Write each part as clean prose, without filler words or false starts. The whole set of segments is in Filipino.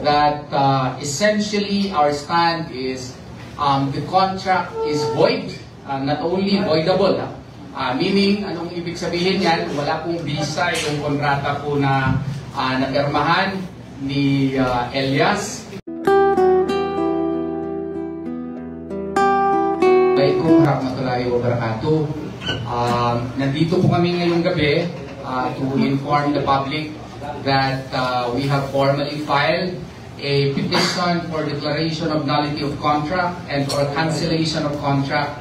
that essentially our stand is the contract is void, not only voidable. Meaning, anong ibig sabihin yan? Wala pong visa yung kontrata po na napirmahan ni Elias. Assalamualaikum warahmatullahi wabarakatuh. Nandito po kami ngayong gabi to inform the public that we have formally filed a petition for declaration of nullity of contract and for cancellation of contract,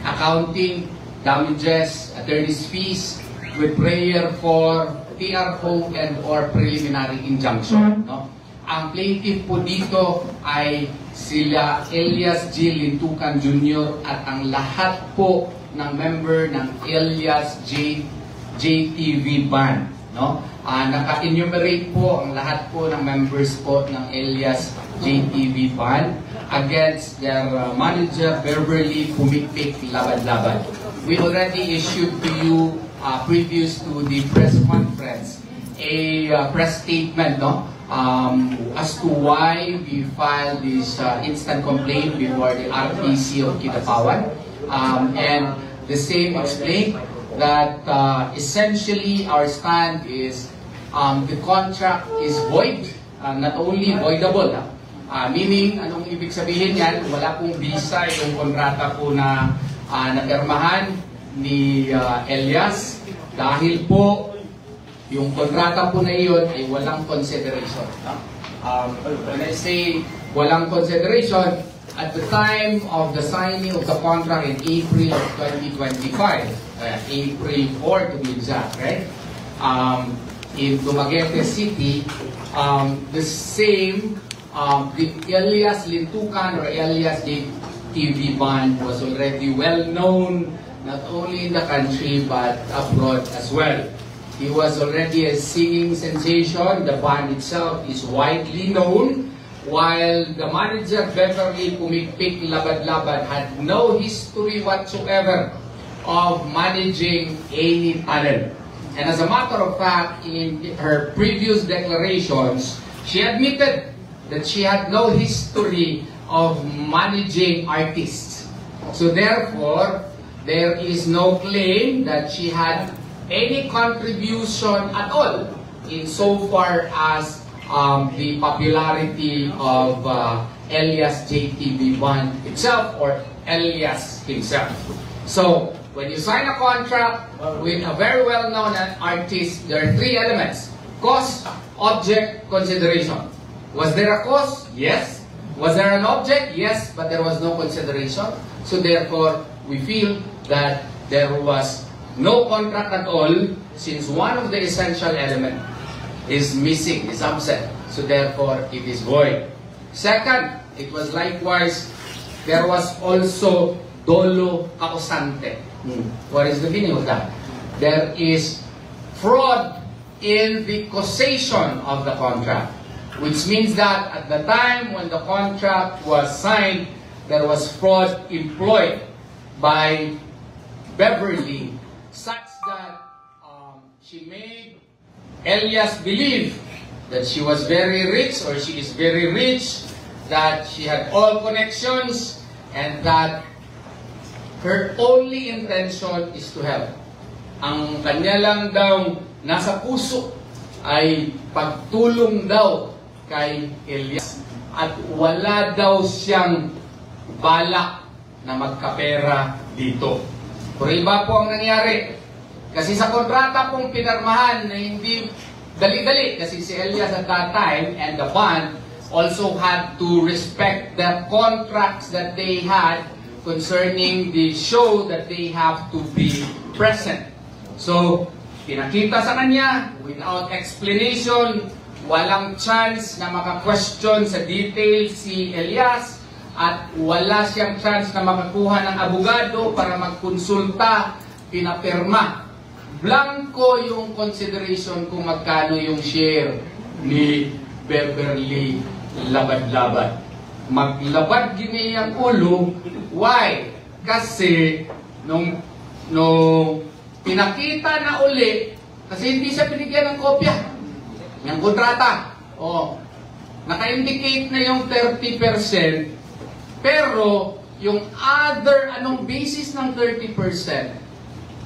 accounting, damages, attorney's fees, with prayer for TRO and or preliminary injunction. No? Ang plaintiff po dito ay sila Elias G. Lintukan Jr. at ang lahat po ng member ng Elias JTV Band. No? Naka-enumerate po ang lahat po ng members po ng Elias JTV Band against their manager Beverly Pumikpik Labad-Labad. We already issued to you previous to the press conference a press statement, no? As to why we filed this instant complaint before the RPC of Kidapawan, and the same explained that essentially our stand is the contract is void, not only voidable. Meaning, anong ibig sabihin yan? Wala pong visa yung kontrata po na napirmahan ni Elias dahil po yung kontrata po na iyon ay walang consideration. When I say walang consideration, at the time of the signing of the contract in April of 2025, April 4 to be exact, right? In Dumaguete City, the same, the Elias Lintukan or Elias JTV Band was already well known not only in the country but abroad as well. He was already a singing sensation. The band itself is widely known, while the manager Beverly Pumikpik Labad-Labad had no history whatsoever of managing any talent. And as a matter of fact, in her previous declarations, she admitted that she had no history of managing artists. So therefore, there is no claim that she had any contribution at all in so far as the popularity of Elias JTV Band itself or Elias himself. So, when you sign a contract with a very well-known artist, there are three elements: cause, object, consideration. Was there a cause? Yes. Was there an object? Yes, but there was no consideration. So therefore, we feel that there was no contract at all, since one of the essential elements is missing, is absent. So therefore, it is void. Second, it was likewise, there was also dolo causante. What is the meaning of that? There is fraud in the causation of the contract, which means that at the time when the contract was signed, there was fraud employed by Beverly, such that she made Elias believe that she was very rich, or she is very rich, that she had all connections, and that her only intention is to help. Ang kanya lang daw nasa puso ay pagtulong daw kay Elias, at wala daw siyang balak na magkapera dito. Pero iba po ang nangyari. Kasi sa kontrata pong pinarmahan na hindi dali-dali, kasi si Elias at that time and the band also had to respect the contracts that they had concerning the show that they have to be present. So, pinakita sa kanya without explanation, walang chance na maka-question sa details si Elias, at wala siyang chance na makakuha ng abogado para magkonsulta, pinapirma. Blanco yung consideration kung magkano yung share ni Beverly Labad-Labad. Maglabad gini ang ulo. Why? Kasi nung pinakita na uli, kasi hindi siya binigyan ng kopya ng kontrata. naka-indicate na yung 30%, pero yung other, anong basis ng 30%,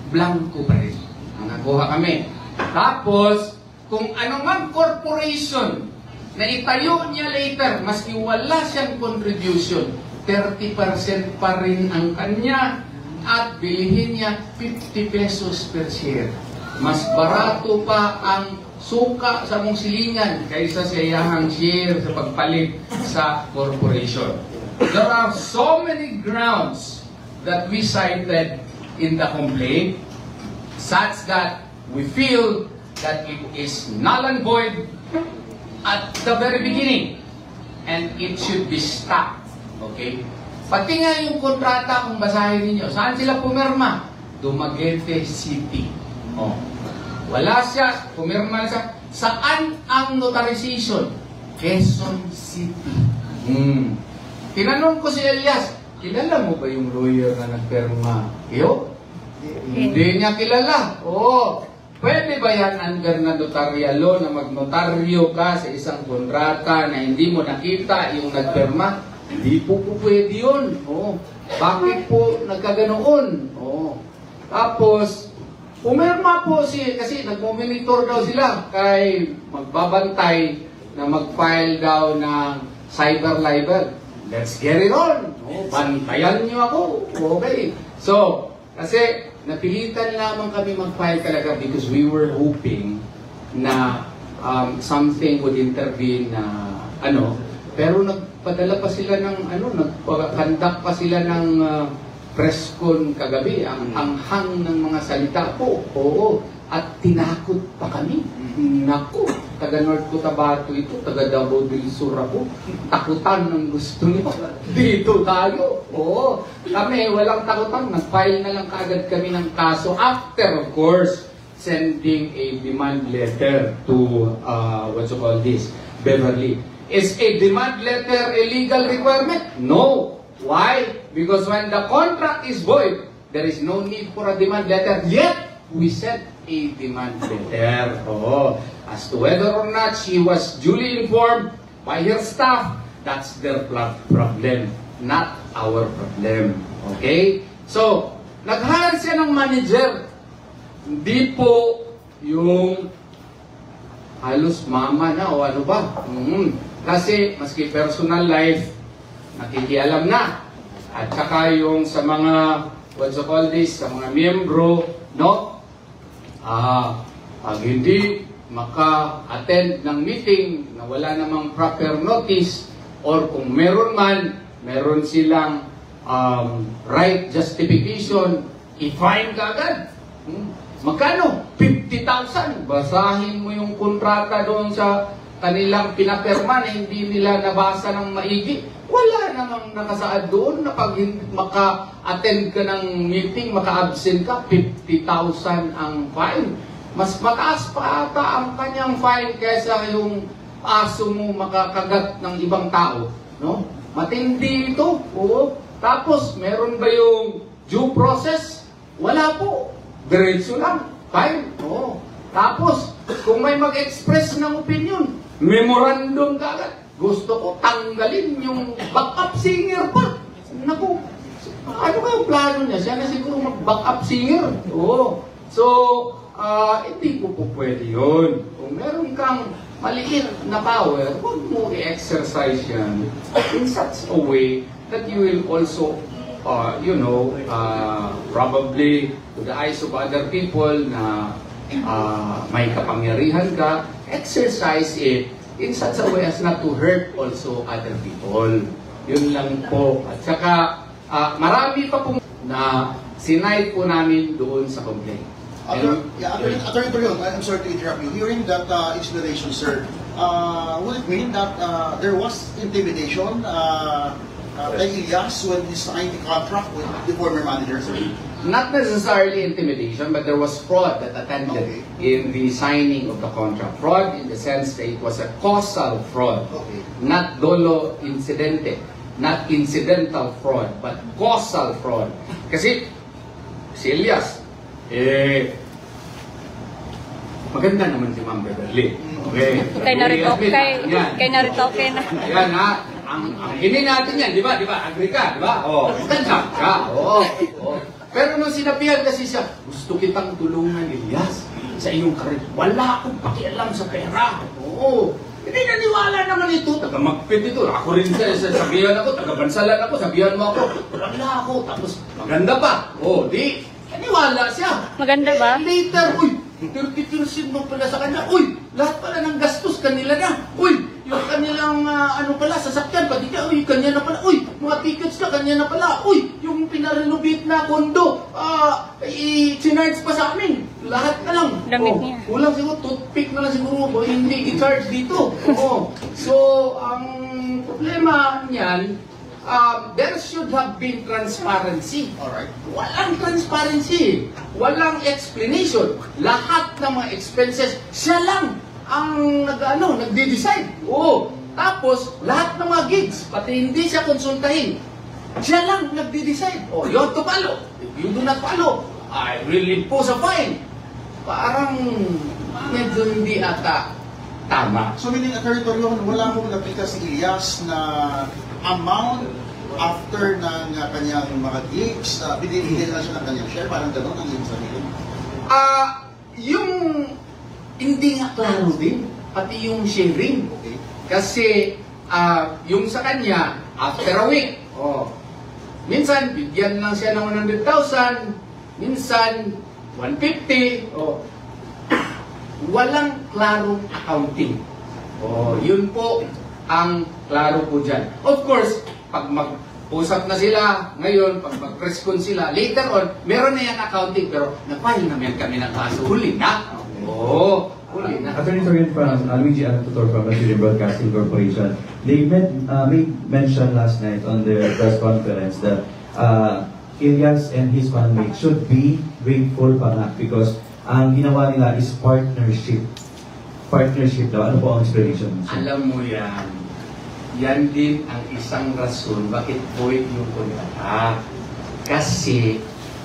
blanco pa rin. Nakuha kami. Tapos, kung anumang corporation na itayo niya later, maski wala siyang contribution, 30% pa rin ang kanya at bilihin niya 50 pesos per share. Mas barato pa ang suka sa mong silingan kaysa sa iyahang share sa pagpalit sa corporation. There are so many grounds that we cited in the complaint such that we feel that it is null and void at the very beginning and it should be stopped. Okay? Pati nga yung kontrata, kung basahin ninyo, saan sila pumirma? Dumaguete City. Oh. Wala siya, pumirma siya. Saan ang notarization? Quezon City. Tinanong ko si Elias, kilala mo ba yung lawyer na nagpirma? Iyo? Hindi niya kilala. Oo. Pwede ba yan under na notarial law na magnotaryo ka sa isang kontrata na hindi mo nakita yung nagpirma? Hindi po pwede yun. Oo. Bakit po nagkaganoon? Oo. Tapos, pumirma po kasi nagmonitor daw sila kay magbabantay na mag-file daw ng cyber libel. Let's get it on. Oh, bantayan niyo ako. Okay. So, kasi napilitan lamang kami mag-file talaga because we were hoping na something would intervene na pero nagpadala pa sila ng nagpa-conduct pa sila ng press con kagabi. Ang anghang ng mga salita po. Oo. At tinakot pa kami. Naku, taga North Cotabato ito, taga Davao del Sur ako. Takutan ng gusto niyo. Dito tayo. Oo. Kami, walang takutan. Nag-file na lang kaagad kami ng kaso after, of course, sending a demand letter to, Beverly. Is a demand letter a legal requirement? No. Why? Because when the contract is void, there is no need for a demand letter. Yet, we sent a demand letter. Oh, as to whether or not she was duly informed by her staff, that's their problem, not our problem. Okay? So, nag-hire siya ng manager. Hindi po yung halos mama na o ano ba. Kasi, maski personal life, nakikialam na. At saka yung sa mga, sa mga miyembro, no? Pag hindi maka-attend ng meeting na wala namang proper notice or kung meron man, meron silang right justification, i-fine ka agad. Magkano? 50,000. Basahin mo yung kontrata doon sa kanilang pinapirma na hindi nila nabasa ng maigi. Wala namang nakasaad doon na pag maka-attend ka ng meeting, maka-absent ka, 50,000 ang fine. Mas mataas pa ata ang kanyang fine kaysa yung aso mo makakagat ng ibang tao. No? Matindi ito. Oo. Tapos, meron ba yung due process? Wala po. Diretso lang. Fine. Oo. Tapos, kung may mag-express ng opinion, memorandum ka agad. Gusto ko tanggalin yung backup singer pa. Naku, ano ba yung plano niya? Siya na siguro mag-backup singer. Oo. So, hindi po pwede yun. Kung meron kang maliit na power, huwag mo i-exercise yan in such a way that you will also, probably to the eyes of other people na may kapangyarihan ka, exercise it in such a way as not to hurt also other people. Yun lang po. At saka, marami pa pong na sinay po namin doon sa complaint. Attorney Torion, I'm sorry to interrupt you. Hearing that explanation, sir, would it mean that there was intimidation by Elias when he signed the contract with the former manager, sir? Not necessarily intimidation, but there was fraud that attended in the signing of the contract. Fraud in the sense that it was a causal fraud, not dolo incidente, not incidental fraud, but causal fraud. Kasi si Elias, maganda naman si Ma'am Beverly. Okay. Kay narito, We admit, yan. kay narito, kay na. Ayan ha, ang hinin natin yan, di ba? Agree ka, di ba? Oo. Tanggap ka, oo. Pero nung sinabihan kasi siya, gusto kitang tulungan, Elias, sa iyong karir. Wala akong pakialam sa pera. Oo. Hindi naniwala naman ito. Taga-magpit ito. Ako rin sabihan ako. Taga-bansalan ako. Sabihan mo ako. Wala ako. Tapos maganda pa. Oo, di. Naniwala siya. Maganda ba? Later, uy, 30% mo pala sa kanya. Uy, lahat pala ng gastos kanila na. Uy, yung kanilang ano pala, sasakyan, pati ka, uy, kanya na pala. Uy, mga tickets ka, kanya na pala. Uy, yung pinarenovate na kondo, sinarge pa sa amin. Lahat na lang. Damit niya. Kulang siguro, toothpick na lang siguro, hindi i-charge dito. Oo. So, ang problema niyan, there should have been transparency. Alright. Walang transparency. Walang explanation. Lahat ng mga expenses, siya lang ang nagde-decide. Oo. Tapos, lahat ng mga gigs, pati hindi siya konsultahin, siya lang nagde-decide. Oh, you have to follow. If you do not follow, I will impose a fine. Parang medyo hindi ata tama. So meaning, Attorney Torion, wala akong napika si Elias na amount after ng kanyang mga gigs, binibigyan na siya ng kanyang share, parang gano'n ang iyong sabihin. Yung hindi nga klaro din, pati yung sharing. Okay. Kasi yung sa kanya, after a week, minsan bigyan lang siya ng 100,000, minsan 150, walang klarong accounting. Yun po ang klaro po dyan. Of course, pag mag-usap na sila ngayon, pag mag-press con sila, later on, meron na yan accounting, pero nag-file naman kami ng kaso. Huli na. Huli na. Attorney Torion from Luigi Anatutor from Australian Broadcasting Corporation. They made mention last night on their press conference that Elias and his family should be grateful pa nga because ang ginawa nila is partnership. Partnership daw. Ano po ang explanation? Alam mo yan. Yan din ang isang rason bakit void yung kontrata. Kasi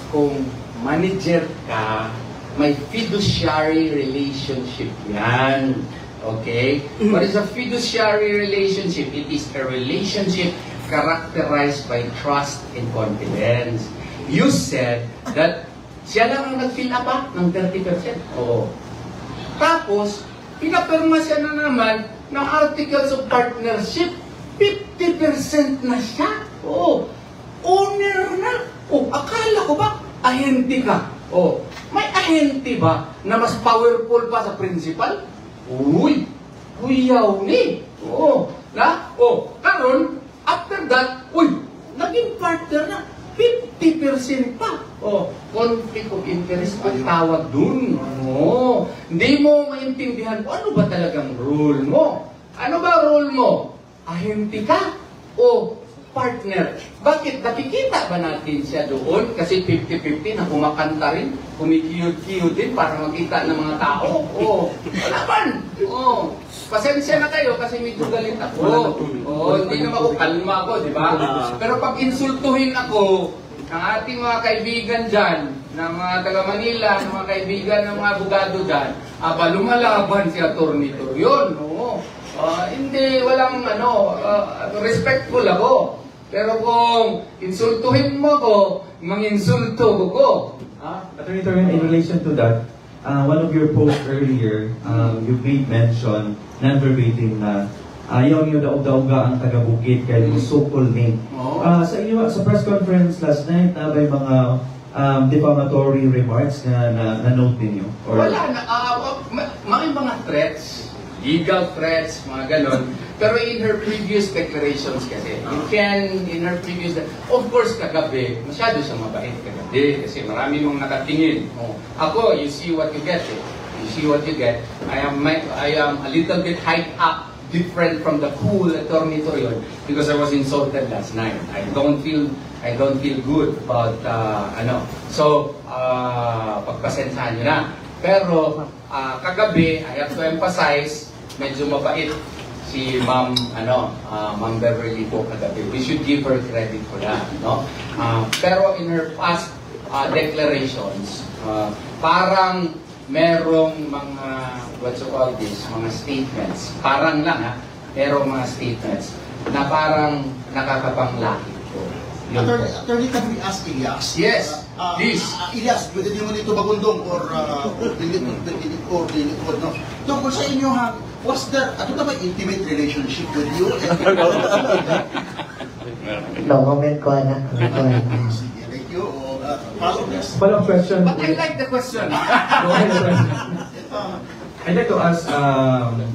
kung manager ka, may fiduciary relationship yan. Okay? What is a fiduciary relationship? It is a relationship characterized by trust and confidence. You said that siya lang ang nag-fill up ng 30%. Oo. Tapos, pinapirma siya na naman ng Articles of Partnership. 50% na siya. Oo. Owner na. Akala ko ba, ahente ka? May ahente ba na mas powerful pa sa principal? Uy, kuyaw ni. Karon, after that, naging partner na. 50% pa. Conflict of interest ang tawag dun. Hindi mo maintindihan kung ano ba talagang role mo. Ano ba role mo? Ahente ka o partner? Bakit? Nakikita ba natin siya doon? Kasi 50-50 na kumakanta rin, kumikiyod-kiyod din para makita ng mga tao. Wala man. Pasensya na kayo kasi medyo galit ako. Hindi naman ako, kalma ako, di ba? Pero pag insultuhin ako ng ating mga kaibigan dyan, ng mga taga-Manila, ng mga kaibigan ng mga abogado dyan, lumalaban si Atty. Torion. Hindi, walang respectful ako. Pero kung insultuhin mo ko, manginsulto ko. Attorney Torion, in relation to that, one of your posts earlier, you made mention, non-verbatim na ayaw niyo daog-daoga ang taga-Bukid kay so-called name. Sa iyo, sa press conference last night, may mga defamatory remarks na na-note ninyo? Wala na. May mga threats, legal threats, mga ganon. Pero in her previous declarations kasi, in her previous, of course, kagabi, masyado siya mabait kagabi kasi marami mong nakatingin. Ako, you see what you get. You see what you get. I am a little bit hyped up, different from the cool Atty. Torion because I was insulted last night. I don't feel good about So, pagpasensyahan nyo na. Pero, kagabi, I have to emphasize, medyo mabait si Ma'am Beverly po kagabi. We should give her credit for that, no? Pero in her past declarations, parang merong mga, what you call this, mga statements, parang lang ha, merong mga statements na parang nakakapanglaki po. Yun po. Attorney, can we ask Elias? Yes, please. Elias, pwede niyo mo nito bagundong or Lilithod, no? Tungkol sa inyo, ha, was there, ano ba intimate relationship with you? No comment ko, anak. Sige, thank you. Follow this. Follow-up question. But I like the question. I'd like to ask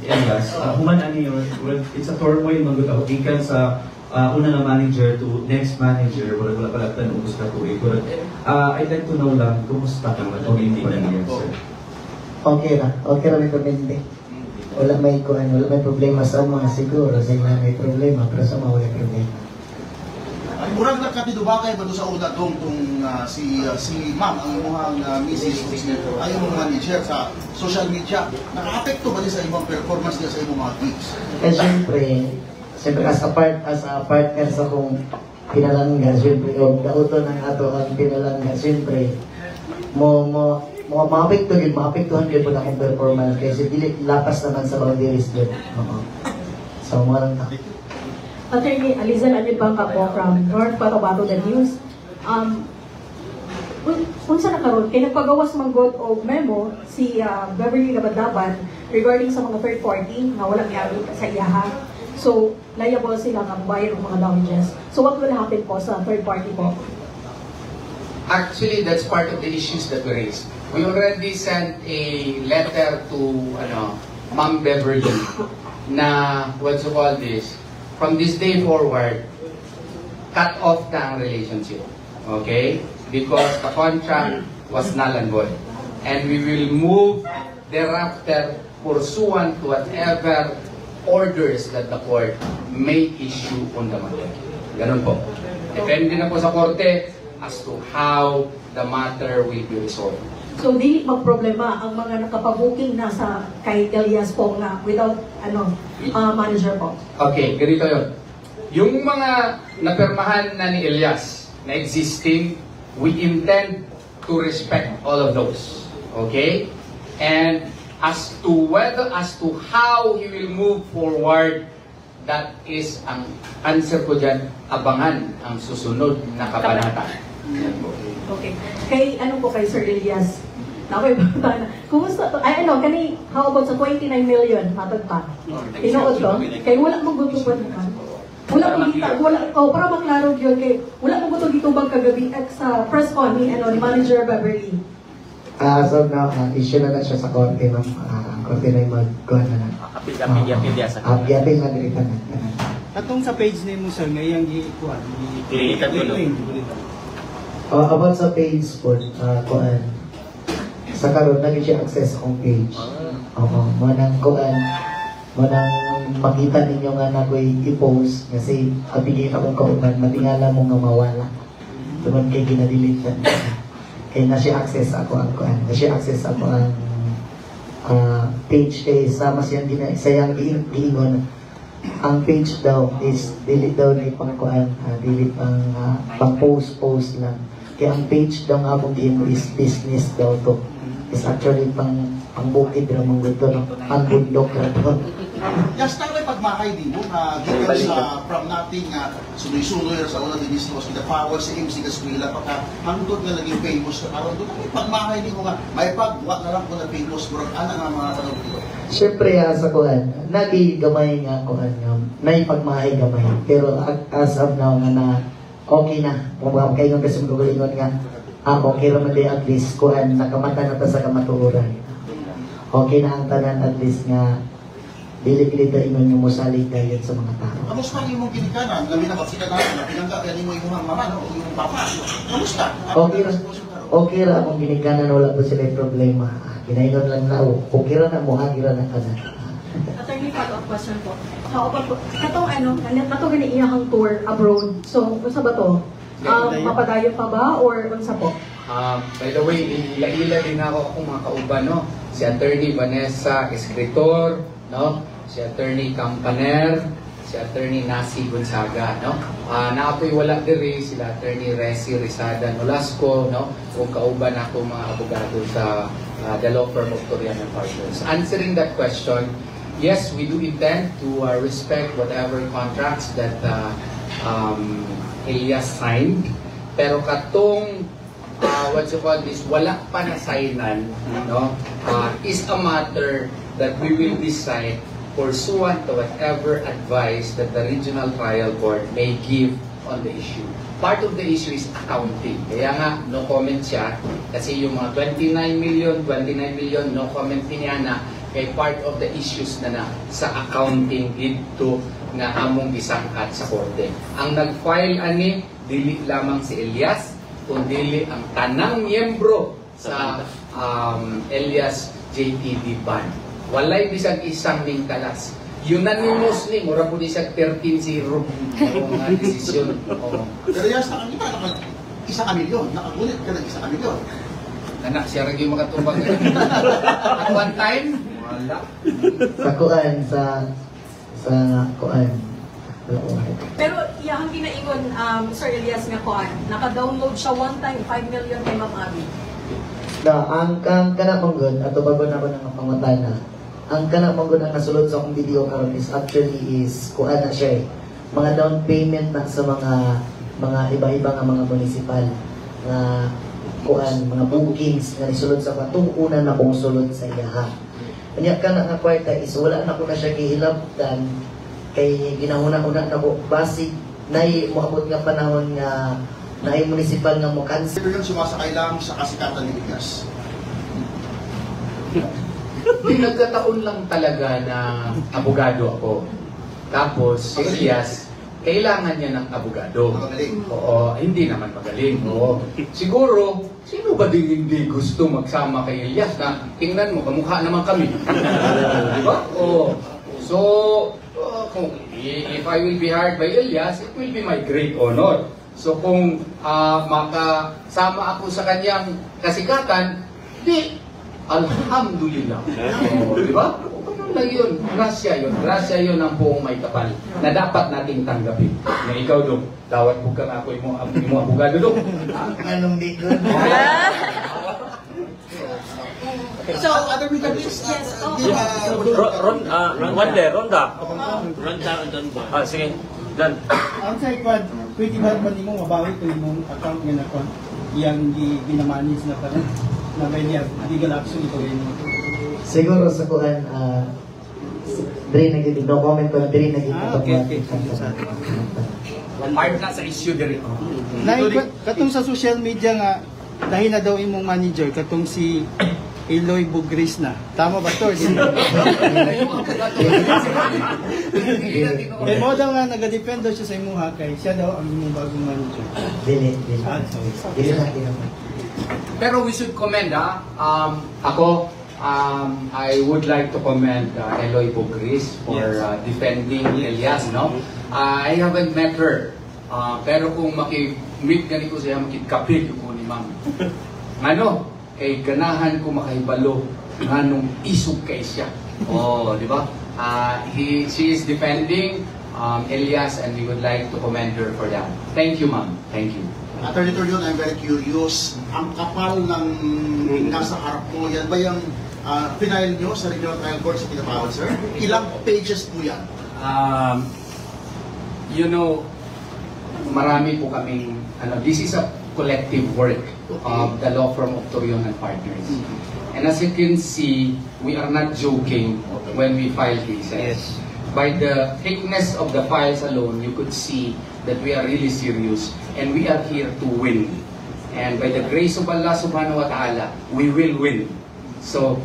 Elias, human ano yun, well, it's a turmoil magutaw, ikan sa una na manager to next manager, wala pala ubos na tuloy. But I'd like to know lang, kumusta ka na hindi pa niya, sir? Okay ra may kumente. Wala may problema sa mga siguro, sa ila may problema, pero sa mga wala problema. Ay, murag nagkatidubakay ba doon sa una tong si ma'am, ang imuhang Mrs. ay imong manager sa social media. Naka-apekto ba din sa imong performance niya sa imong mga gigs? Eh siyempre as a partner sa kong pinalangga, siyempre, o dauto ng ato ang pinalangga, siyempre, maapektuhan yun po na akong performance kasi dili lapas naman sa boundaries yun. So, marang Attorney Alizal Anibangka po from North Cotabato The News. Kung sa nakaroon, kaya nagpagawas manggod o memo si Beverly Labadaban regarding sa mga third party na walang iamin sa iyaha. So, liable sila ng bayar ng mga damages. So, what will happen po sa third party po? Actually, that's part of the issues that we raised. We already sent a letter to Ma'am Beverly na, what you call this, from this day forward, cut off the relationship. Okay? Because the contract was null and void. And we will move thereafter pursuant to whatever orders that the court may issue on the matter. Ganun po. Depende na po sa korte as to how the matter will be resolved. So, di magproblema ang mga nakapabuking na sa kay Elias po na without manager po. Okay, ganito yun. Yung mga napirmahan na ni Elias na existing, we intend to respect all of those. Okay? And as to how he will move forward, that is ang answer ko dyan, abangan ang susunod na kabanata. Okay. Kay po kay Sir Elias? Nakoy ba na? Kumusta to? Ay how about sa 29 million matag pa? Tinuod to? Kay wala mong gutuban ka. Para maklaro yun kay wala mong gutog gitubang kagabi at sa press con ni manager Beverly. So now, issue na siya sa korte, ma'am. Korte na yung mag-kuhan na. Apil-apil sa korte. Apil na dilitan na. Atong sa page na mo sir, ngayang gikuan. Dilitan ko lang. About sa page po, kuhan. Sa karon na siya access akong page. Manang kuhan. Manang makita ninyo nga na ko'y i-post kasi abigay akong kauban, matingala mo nga mawala. Tuman kay ginadilitan. Kaya na siya access ako ang kuhan. Na siya access ako ang page kay sama siyang sayang giingon. Ang page daw is delete daw ni pangkuan, delete pang post lang. Kaya ang page daw nga akong giingon is business daw to. Is actually pangbukid raw mong gusto, no? Pangbundok raw to. Yes, tayo pagmahay din mo na gikan sa from nothing sunoy-sunoy sa una din mismo sa power sa MC Casquila pagka hangtod nga naging famous na karon doon pagmahay din mo nga may pagwa na lang ko na famous bro ana nga mga tanong dito. Siyempre sa kuan, nagigamay nga kuan nga naipagmahay gamay pero as of now nga na okay na kung kay nga kasi magalingon nga okay ra man di at least kuan nakamata na ta sa kamatuoran. Okay na ang tanan at least nga dili-kilita ingon yung musalig dayon sa mga tao. Kamusta ang imong ginikanan? Labi na bakita na pinangga kaya mo imong mama no o imong papa. Kamusta? Okay ra akong ginikanan wala po sila problema. Kinainon lang na okay ra na mo hagira na kada. Attorney, follow-up question po. Katong gani iyahang tour abroad. So, unsa ba to? Mapadayon pa ba or unsa po? By the way, ila din ako akong mga kauban, no? Si Attorney Vanessa Escritor, no? Si Attorney Campaner, si Attorney Nasi Gonzaga, no? Naapoy wala diri sila Attorney Resi Rizada Nolasco, no? Kung kauban ako mga abogado sa the law firm of Torian and Partners. Answering that question, yes, we do intend to respect whatever contracts that Elias signed. Pero katong what you call this, wala pa na signan, no? Is a matter that we will decide pursuant to whatever advice that the regional trial court may give on the issue. Part of the issue is accounting. Kaya nga, no comment siya. Kasi yung mga 29 million, no comment niya na kay part of the issues na sa accounting dito na among gisangkat sa korte. Ang nag-file ani, dili lamang si Elias, kundi ang tanang miyembro sa Elias JTD Band. Walay bisag isang ning kalas. Unanimous ni, mura po di siya 13-0 ang desisyon. Pero yan, sa kanila, isang milyon. Nakagulit ka ng isang milyon. Anak, siya rin yung makatumbang. At one time, wala. Sa kuan, sa kuan. Pero iyang ginaingon, Sir Elias nga kuan, naka-download siya one time, 5 million kay Ma'am Abby. Ang kana mong ato bago na ko nang pangutana. Ang kana mong ang nasulod sa akong video karon is actually kuan na siya mga down payment na sa mga iba-iba nga mga municipal nga kuan mga bookings nga nisulod sa katong una na kong sulod sa iyaha. Kanya kana nga kwarta is wala na ko na siya gihilabtan kay ginahuna-una na ko basic nay moabot nga panahon nga naay municipal nga mo cancel. Pero yun sumasakay lang sa kasikatan ni Elias. Nagkataon lang talaga na abogado ako. Tapos si Elias, kailangan niya ng abogado. Magaling. Oo, hindi naman magaling. Oo. Siguro, sino ba din hindi gusto magsama kay Elias na tingnan mo, kamukha naman kami. Di ba? Oo. So, if I will be hired by Elias, it will be my great honor. So kung makasama ako sa kanyang kasikatan, di, alhamdulillah. Di ba? Ganun lang yun. Grasya yun. Grasya yun ang buong may kapal na dapat nating tanggapin. Na ikaw, Dok, dawat po ka nga ako imo abogado, Dok. Anong di good? So, other with this, yes, Ronda. Sige. Dan. Ang sa ikwan, pwede ba nimo mabawi ko imong account nga na kon iyang ginamanis na karon na may legal action ito rin. Siguro sa kuan diri naging no comment ko diri naging Okay. Part na sa issue diri. Katong sa social media nga dahil na daw imong manager katong si Eloy Bugris na. Tama ba to? Eh mo daw nga nagadepende siya sa imuha kay siya daw ang imong bagong manager. Dili. Sorry. Dili na kinamo. Pero we should commend, ako, I would like to commend Eloy Bugris for defending Elias, no? I haven't met her, pero kung maki-meet gani ko siya, makikapit ko ni Ma'am. Ano? Kay ganahan ko makahibalo nganong isog kay siya. Oh, di ba? She is defending Elias and we would like to commend her for that. Thank you, Ma'am. Thank you. Attorney Torion, I'm very curious. Ang kapal ng nasa harap ko, yan ba yung final nyo sa Regional Trial Court sa Kinabawan, sir? Ilang pages po yan? You know, marami po kaming, this is a collective work of the law firm of Torion and Partners. And as you can see, we are not joking when we file cases. By the thickness of the files alone, you could see that we are really serious and we are here to win. And by the grace of Allah subhanahu wa ta'ala, we will win. So,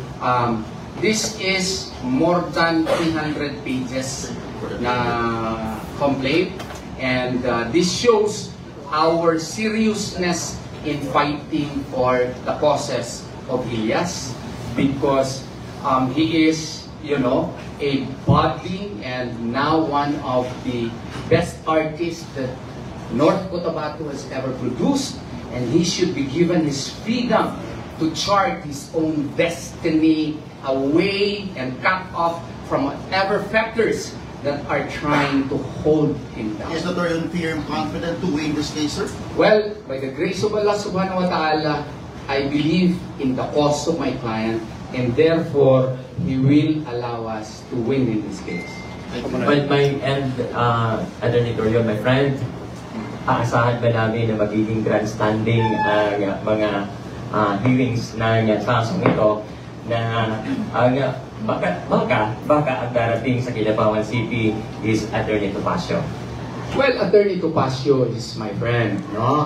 this is more than 300 pages na complaint, and this shows our seriousness in fighting for the causes of Elias, because he is, you know, a budding and now one of the best artists that North Cotabato has ever produced, and he should be given his freedom to chart his own destiny away and cut off from whatever factors that are trying to hold him down. Is Notorious firm confident to win this case, sir? Well, by the grace of Allah subhanahu wa ta'ala, I believe in the cause of my client, and therefore, he will allow us to win in this case. But my end, Attorney Torion, my friend, aasahan ba namin na magiging grandstanding ang mga hearings ng kasong ito na baka ang darating sa Kidapawan City is Attorney Topacio? Well, Attorney Topacio is my friend, no?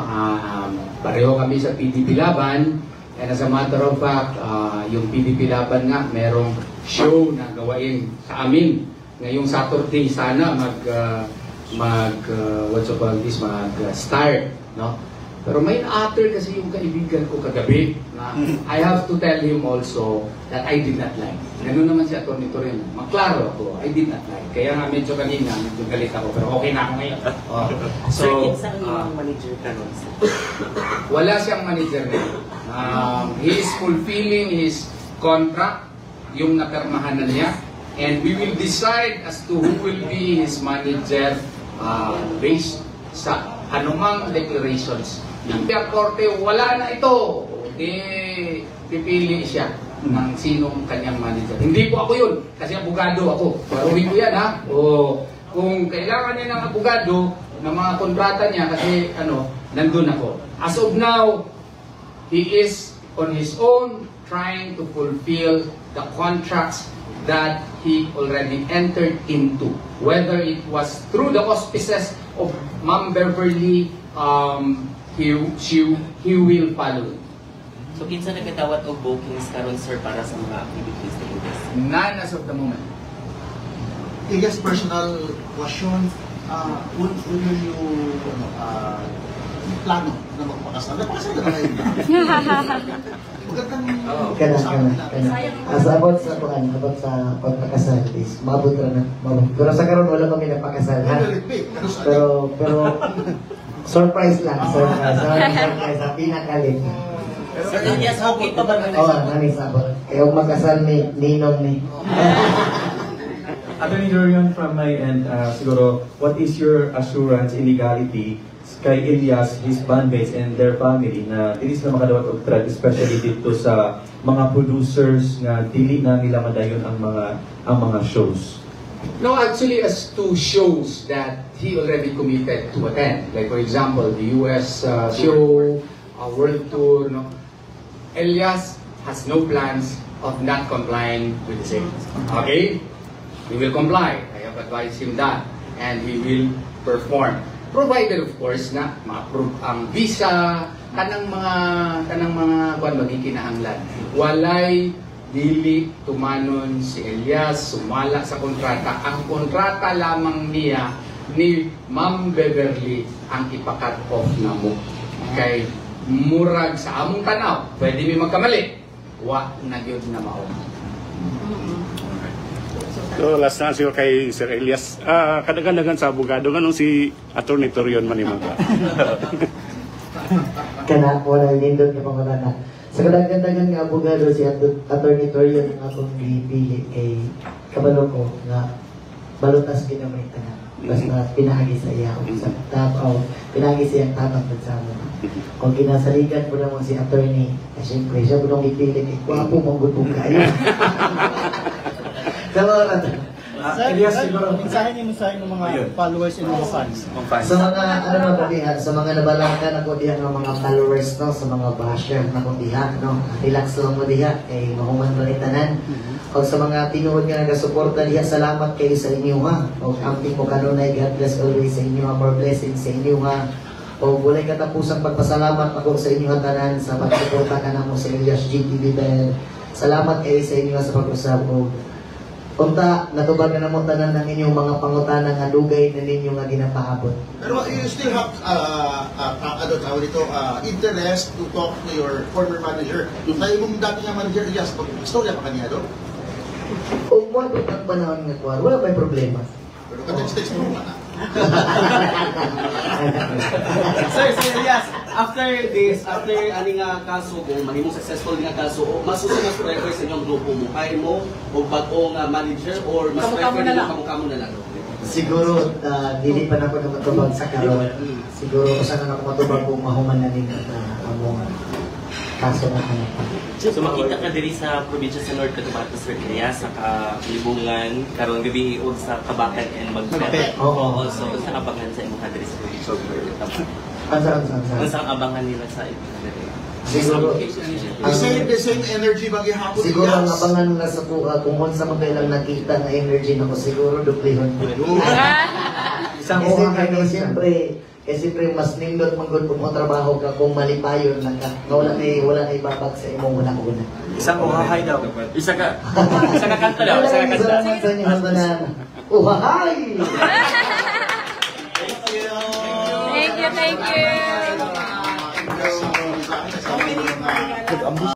Pareho kami sa PDP Laban, and as a matter of fact, yung PDP Laban nga, merong show na gawain sa amin. Ngayong Saturday, sana mag-start, no? Pero may na-utter kasi yung kaibigan ko kagabi na I have to tell him also that I did not like. Ganun naman si Atty. Torion. Magklaro ako, I did not like. Kaya nga medyo kanina, medyo galit ako, pero okay na ako ngayon. Sir, kinsa ang manager ka nun? Wala siyang manager na. He is fulfilling his contract, yung napirmahan na niya, and we will decide as to who will be his manager based sa anumang declarations ng Korte. Wala na ito, pipili siya ng sinong kanyang manager. Hindi po ako yun, kasi abogado ako. Paruhin ko yan, ha? Kung kailangan niya ng abogado, ng mga kontrata niya, kasi nandun ako. As of now, he is on his own trying to fulfill the contracts that he already entered into. Whether it was through the auspices of Ma'am Beverly, he will follow it. So, kinsa nagkatawat og bookings karon, sir, para sa mga activities na Ilyas? None as of the moment. Ilyas, personal question. Will you plano na magpakasal? Napakasal na kayo na. As about sa pagpakasal is maabot na. Pero sa karon wala kami napakasal, ha? Pero surprise lang, surprise sa pinakalit. Sir Ilyas, okay pa ba? Nani sabot. Kaya magkasal ni Ninong ni. Attorney Torion, from my end, siguro, what is your assurance in legality kay Ilyas, his bandmates, and their family na dili sila makadawat og threat, especially dito sa mga producers nga dili na nila madayon ang mga shows? No, actually, as to shows that he already committed to attend, like for example, the US show, World Tour, no? Ilyas has no plans of not complying with the same. Okay? He will comply. I have advised him that. And he will perform. Provided, of course, na ma-approve ang visa, kanang mga magikinahanglan. Walay dili tumanon si Ilyas, sumala sa kontrata. Ang kontrata lamang niya ni Ma'am Beverly ang ipakat off na mo. Kay murag sa among tanaw, pwede mi magkamali. Wa na gyud na mao. So, last na siguro kay Sir Ilyas. Kadaghan-dagan sa abogado, ganun si Atty. Torion Manimaga. Kana po na nindot na pangulana. Sa kadaghan-dagan nga abogado si Atty. Torion ang akong pili kay kabalo ko nga balutas kinamita na. Basta pinagi sa iya sa tapaw, pinagi siya ang tatang pagsama. Kung kinasaligan po naman si attorney, siyempre siya po nang ipili kay kwapo manggutong kayo. Ilyas, siguro, mensahe niyo sa ng mga followers and mga fans. Sa mga sa mga nabalangan ako diha ng mga followers no, sa mga basher na ko diha no. Relax lang mo diha kay mahuman balitanan. O sa mga tinuod nga nagasuporta diha, salamat kayo sa inyo ha. O amping mo kanunay, God bless always sa inyo, more blessings sa inyo ha. O walay katapusang pagpasalamat ako sa inyo tanan sa pagsuporta kanamo sa Ilyas GTV Bell. Salamat kayo sa inyo sa pag-usap o unta, natubag na mo tanan ng inyong mga pangutana nga dugay na ninyo nga ginapaabot. Pero you still have interest to talk to your former manager. Yung tayo mong dati nga manager, Ilyas, istorya pa kaniya doon? O mo ang panahon nga kuwan, wala ba'y problema? Pero ka-text mo na. Sir Ilyas, after aning kaso, kung mahimong successful nga kaso, mas usa mas prefer sa inyong grupo mo, kaya mo o bago nga manager or mas prefer nila kamukha mo na lang? Siguro, dili pa na ako na matubag sa karon. Siguro, saan na ako matubag kung mahuman na din ang kaso na kanapa. So makita ka diri sa probinsya sa North Cotabato, Sir Elias, sa Kalibungan, karong gabi o sa Kabakan and Magpet. Oo. Also, sa abangan sa imong diri sa probinsya sa North Cotabato. Ang Ang abangan nila sa imong diri. siguro, The same energy ba gihapon? siguro ang abangan na sa kuha, kung sa mga kailang nakita na energy na ko, siguro duplihon. Isang kuha kayo, siyempre, mas nindot manggod kung trabaho ka kung malipayon na ka. Wala na ibabag sa imong una-una. Isang uhahay daw. Isa ka kanta daw. Isa ka kanta. Salamat sa inyong hangganan. Uhahay! Thank you. Thank you.